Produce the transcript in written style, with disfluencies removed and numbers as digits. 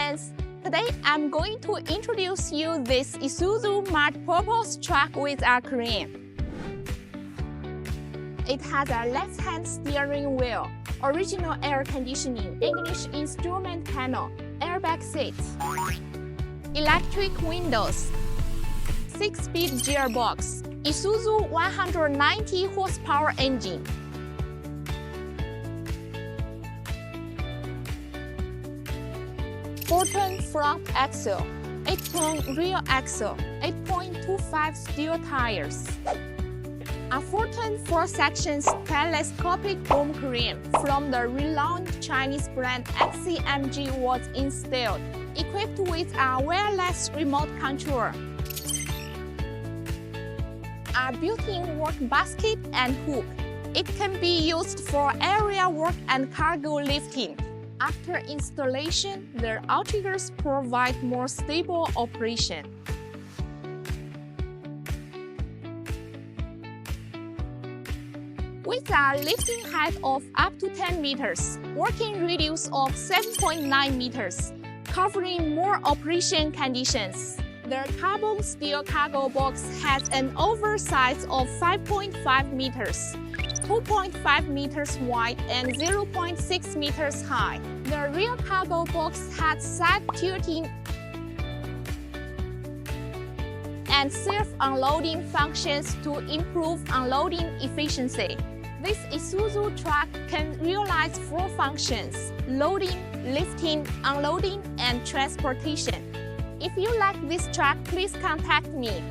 friends! Today I'm going to introduce you this Isuzu multi-purpose truck with a crane. It has a left-hand steering wheel, original air conditioning, English instrument panel, airbag seats, electric windows, 6-speed gearbox, Isuzu 190 horsepower engine. 4-ton front axle, 8-ton rear axle, 8.25 steel tires. A 4-ton 4-section telescopic boom crane from the renowned Chinese brand XCMG was installed, equipped with a wireless remote control, a built-in work basket and hook. It can be used for area work and cargo lifting. After installation, the outriggers provide more stable operation. With a lifting height of up to 10 meters, working radius of 7.9 meters, covering more operation conditions. The carbon steel cargo box has an oversize of 5.5 meters, 2.5 meters wide and 0.6 meters high. The rear cargo box has side tilting and self-unloading functions to improve unloading efficiency. This Isuzu truck can realize 4 functions: loading, lifting, unloading, and transportation. If you like this truck, please contact me.